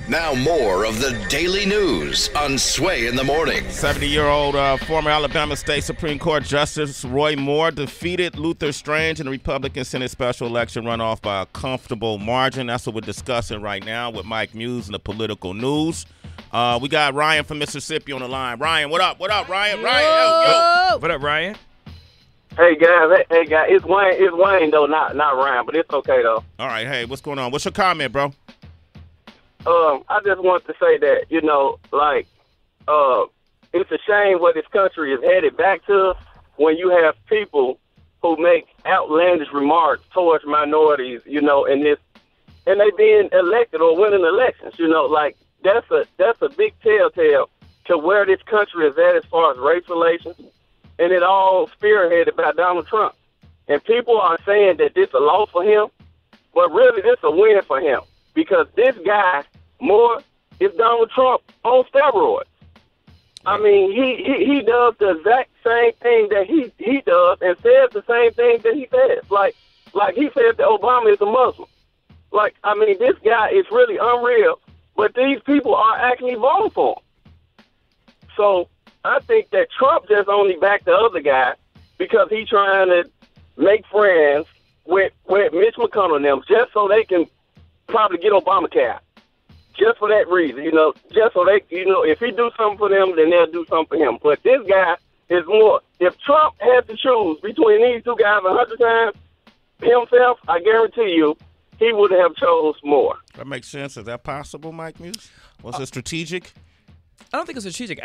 Now more of the daily news on Sway in the Morning. 70-year-old former Alabama State Supreme Court Justice Roy Moore defeated Luther Strange in the Republican Senate special election runoff by a comfortable margin. That's what we're discussing right now with Mike Muse and the political news. We got Ryan from Mississippi on the line. Ryan, what up? What up, Ryan? Ryan, yo. What up, Ryan? Hey guys, it's Wayne though, not Ryan, but it's okay though. All right, hey, what's going on? What's your comment, bro? I just want to say that, it's a shame where this country is headed back to when you have people who make outlandish remarks towards minorities, and they being elected or winning elections, that's a big telltale to where this country is at as far as race relations, and it all spearheaded by Donald Trump. And people are saying that this is a loss for him, but really this is a win for him. Because this guy, Moore, is Donald Trump on steroids. I mean, he does the exact same thing that he does and says the same thing that he says. Like he says that Obama is a Muslim. This guy is really unreal, but these people are actually voting for him. So I think that Trump just only backed the other guy because he's trying to make friends with Mitch McConnell and them just so they can probably get Obamacare, just for that reason, just so they, if he do something for them, then they'll do something for him. But this guy is more, if Trump had to choose between these two guys 100 times, himself, I guarantee you, he would have chose Moore. That makes sense. Is that possible, Mike Muse? Was it strategic? I don't think it's strategic.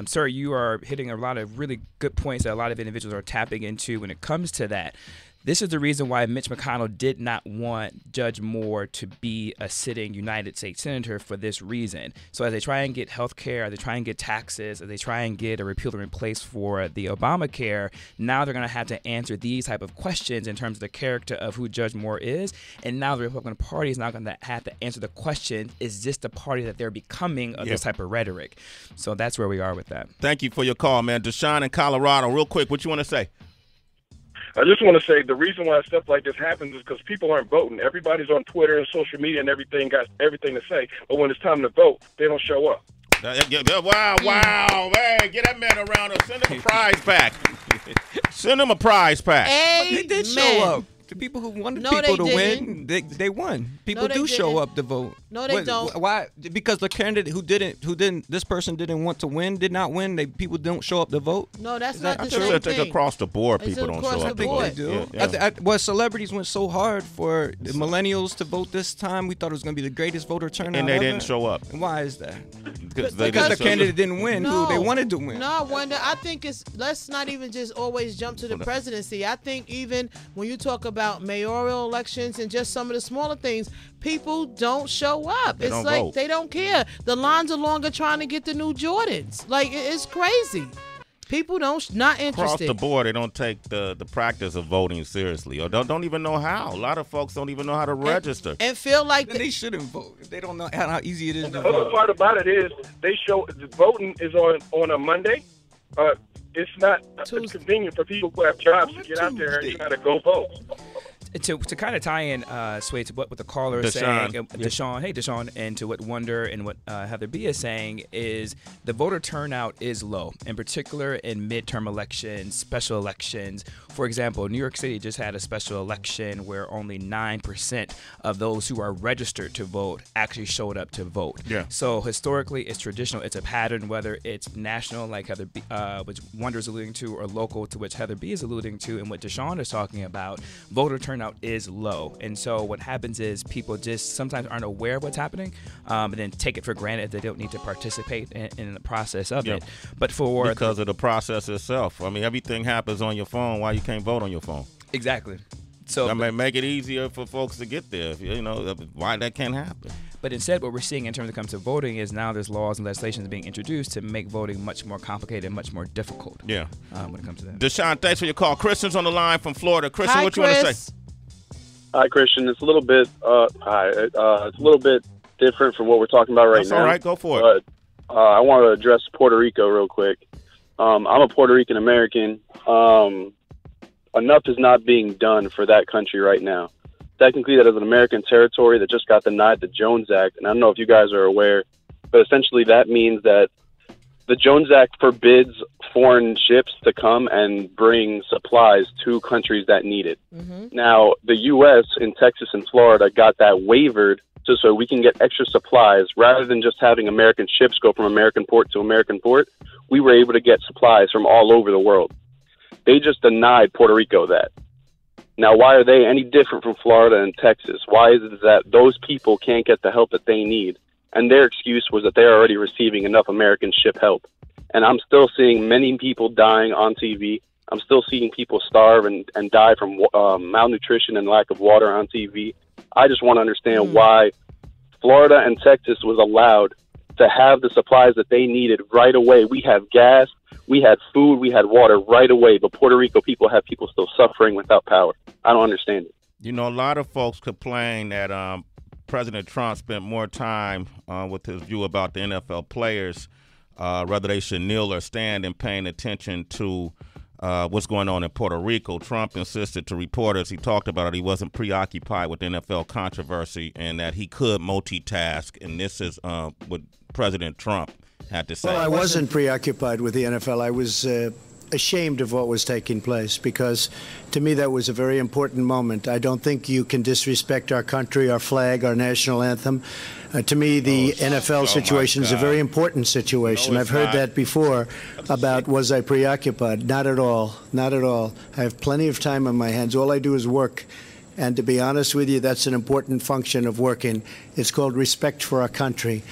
Sir, you are hitting a lot of really good points that a lot of individuals are tapping into when it comes to that. This is the reason why Mitch McConnell did not want Judge Moore to be a sitting United States Senator for this reason. So as they try and get health care, as they try and get taxes, as they try and get a repeal and replace for the Obamacare, now they're going to have to answer these type of questions in terms of the character of who Judge Moore is. And now the Republican Party is now going to have to answer the question, is this the party that they're becoming of this type of rhetoric? So that's where we are with that. Thank you for your call, man. Deshaun in Colorado, real quick, what you want to say? I just want to say the reason why stuff like this happens is because people aren't voting. Everybody's on Twitter and social media and everything, got everything to say. But when it's time to vote, they don't show up. Wow, man. Get that man around us. Send him a prize pack. Send him a prize pack. They did show up. The people who wanted people to win, they won. People do show up to vote. No, they don't. Why? Because the candidate who didn't, this person didn't want to win, did not win. People don't show up to vote. No, that's not the same thing. I think across the board, people don't show up to vote. They do. Yeah. Celebrities went so hard for the millennials to vote this time. We thought it was going to be the greatest voter turnout and they ever. didn't show up. And why is that? Because the candidate didn't win who they wanted to win. No, I wonder. I think let's not even just always jump to the presidency. I think even when you talk about mayoral elections and just some of the smaller things, people don't show up. It's like vote. They don't care. The lines are longer trying to get the new Jordans. It's crazy. People not interested. Across the board, they don't take the practice of voting seriously, or don't even know how. A lot of folks don't even know how to register. And feel like they shouldn't vote if they don't know how easy it is to vote. The other part about it is voting is on a Monday. It's not convenient for people who have jobs to get out there and try to go vote. To kind of tie in, Sway, to what the caller is saying, Deshaun, hey, Deshaun, and to what Wonder and what Heather B is saying is the voter turnout is low, in particular in midterm elections, special elections. For example, New York City just had a special election where only 9% of those who are registered to vote actually showed up to vote. Yeah. So historically, it's traditional. It's a pattern, whether it's national, like Heather B, which Wonder is alluding to, or local, to which Heather B is alluding to, and what Deshaun is talking about. Voter turnout is low, and so what happens is people just sometimes aren't aware of what's happening, and then take it for granted. They don't need to participate in the process of it. But because of the process itself, I mean, everything happens on your phone. Why you can't vote on your phone? Exactly. So make it easier for folks to get there. Why that can't happen. But instead, what we're seeing in terms of comes to voting is now there's laws and legislations being introduced to make voting much more complicated and much more difficult. Yeah. When it comes to that. Deshaun, thanks for your call. Christian's on the line from Florida. Christian, what you want to say? Hi, Christian. It's a little bit it's a little bit different from what we're talking about right now. That's all right. Go for it. I want to address Puerto Rico real quick. I'm a Puerto Rican American. Enough is not being done for that country right now. Technically, that is an American territory that just got denied the Jones Act. And I don't know if you guys are aware, but essentially that means that the Jones Act forbids foreign ships to come and bring supplies to countries that need it. Now, the U.S. in Texas and Florida got that wavered so we can get extra supplies. Rather than just having American ships go from American port to American port, we were able to get supplies from all over the world. They just denied Puerto Rico that. Now, why are they any different from Florida and Texas? Why is it that those people can't get the help that they need? And their excuse was that they're already receiving enough American ship help. And I'm still seeing many people dying on TV. I'm still seeing people starve and die from malnutrition and lack of water on TV. I just want to understand why Florida and Texas was allowed to have the supplies that they needed right away. We have gas, we had food, we had water right away, but Puerto Rico people have people still suffering without power. I don't understand it. You know, a lot of folks complain that President Trump spent more time with his view about the NFL players, whether they should kneel or stand, and paying attention to what's going on in Puerto Rico. Trump insisted to reporters, he talked about it, he wasn't preoccupied with NFL controversy and that he could multitask. And this is what President Trump had to say. Well, I wasn't preoccupied with the NFL. I was ashamed of what was taking place because, to me, that was a very important moment. I don't think you can disrespect our country, our flag, our national anthem. To me, the NFL situation is a very important situation. I've heard that before about was I preoccupied. Not at all. Not at all. I have plenty of time on my hands. All I do is work. And to be honest with you, that's an important function of working. It's called respect for our country.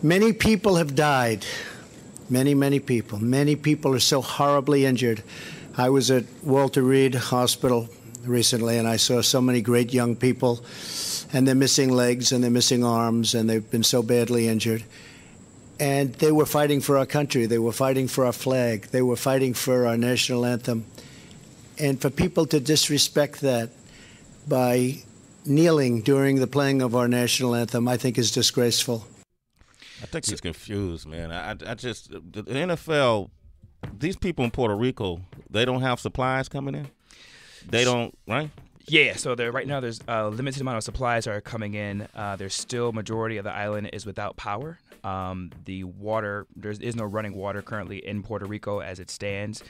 Many people have died. Many, many people. Many people are so horribly injured. I was at Walter Reed Hospital recently, and I saw so many great young people, and they're missing legs, and they're missing arms, and they've been so badly injured. And they were fighting for our country. They were fighting for our flag. They were fighting for our national anthem. And for people to disrespect that by kneeling during the playing of our national anthem, I think is disgraceful. I think he's confused, man. I just, the NFL, these people in Puerto Rico, they don't have supplies coming in? They don't, right? Yeah, so right now there's a limited amount of supplies are coming in. There's still majority of the island is without power. The water, there is no running water currently in Puerto Rico as it stands.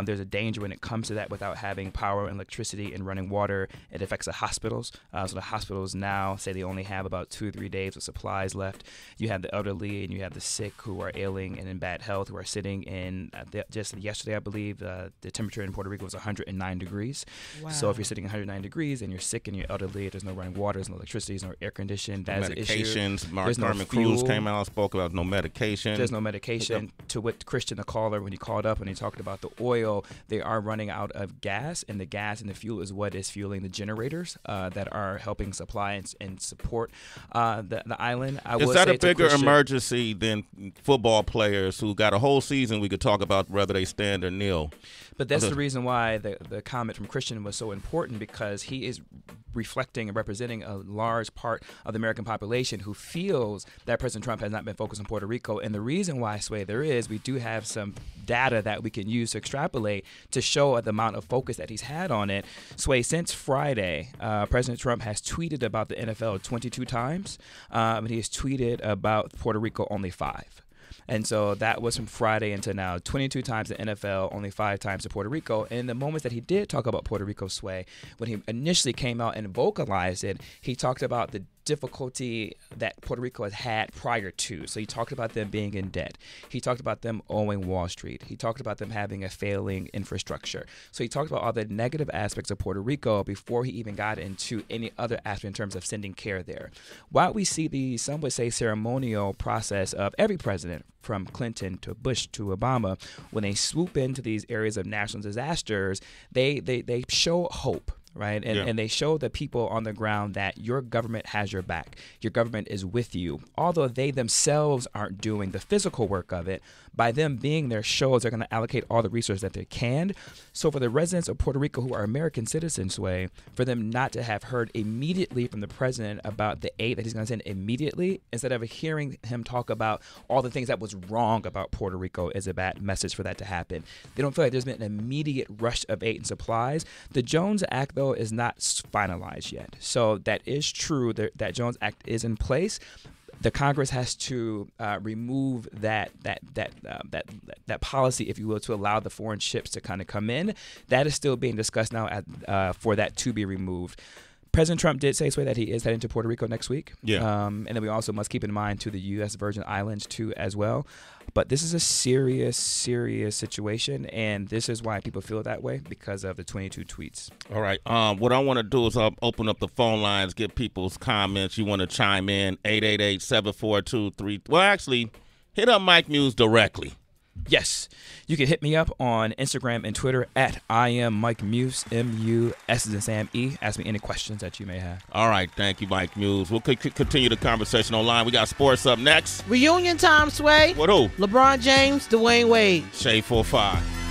There's a danger when it comes to that without having power and electricity and running water. It affects the hospitals. So the hospitals now say they only have about 2 or 3 days of supplies left. You have the elderly and you have the sick who are ailing and in bad health who are sitting in, just yesterday I believe, the temperature in Puerto Rico was 109 degrees. Wow. So if you're sitting 109 degrees and you're sick and you're elderly, there's no running water, there's no electricity, there's no air conditioning. That's an issue. Medications. There's no Mark Cruz came out and spoke about no medication. There's no medication. To what Christian, the caller, when he called up and he talked about the oil, they are running out of gas, and the gas and the fuel is what is fueling the generators that are helping supply and support the island. Is that a bigger emergency than football players who got a whole season we could talk about whether they stand or kneel? But that's the reason why the comment from Christian was so important, because he is reflecting and representing a large part of the American population who feels that President Trump has not been focused on Puerto Rico. And the reason why, Sway, we do have some data that we can use to extrapolate to show the amount of focus that he's had on it. Sway, since Friday, President Trump has tweeted about the NFL 22 times, and he has tweeted about Puerto Rico only 5. And so that was from Friday until now, 22 times the NFL, only 5 times to Puerto Rico. And in the moments that he did talk about Puerto Rico, Sway, when he initially came out and vocalized it, he talked about the difficulty that Puerto Rico has had prior to. So he talked about them being in debt. He talked about them owing Wall Street. He talked about them having a failing infrastructure. So he talked about all the negative aspects of Puerto Rico before he even got into any other aspect in terms of sending care there. While we see the, some would say, ceremonial process of every president, from Clinton to Bush to Obama, when they swoop into these areas of national disasters, they show hope. Right. And they show the people on the ground that your government has your back. Your government is with you. Although they themselves aren't doing the physical work of it, by them being there shows they're going to allocate all the resources that they can. So for the residents of Puerto Rico who are American citizens, Sway, for them not to have heard immediately from the president about the aid that he's going to send immediately, instead of hearing him talk about all the things that was wrong about Puerto Rico, is a bad message for that to happen. They don't feel like there's been an immediate rush of aid and supplies. The Jones Act, though, though, is not finalized yet. So that is true. That Jones Act is in place. The Congress has to remove that policy, if you will, to allow the foreign ships to kind of come in. That is still being discussed now for that to be removed. President Trump did say that he is heading to Puerto Rico next week. Yeah. And then we also must keep in mind to the U.S. Virgin Islands too as well. But this is a serious, serious situation, and this is why people feel that way, because of the 22 tweets. All right. What I want to do is open up the phone lines, get people's comments. You want to chime in, 888-742-3. Well, actually, hit up Mike Muse directly. Yes. You can hit me up on Instagram and Twitter at I am Mike Muse, M-U-S as in Sam E. Ask me any questions that you may have. All right. Thank you, Mike Muse. We'll continue the conversation online. We got sports up next. Reunion time, Sway. What who? LeBron James, Dwayne Wade. Shade 45.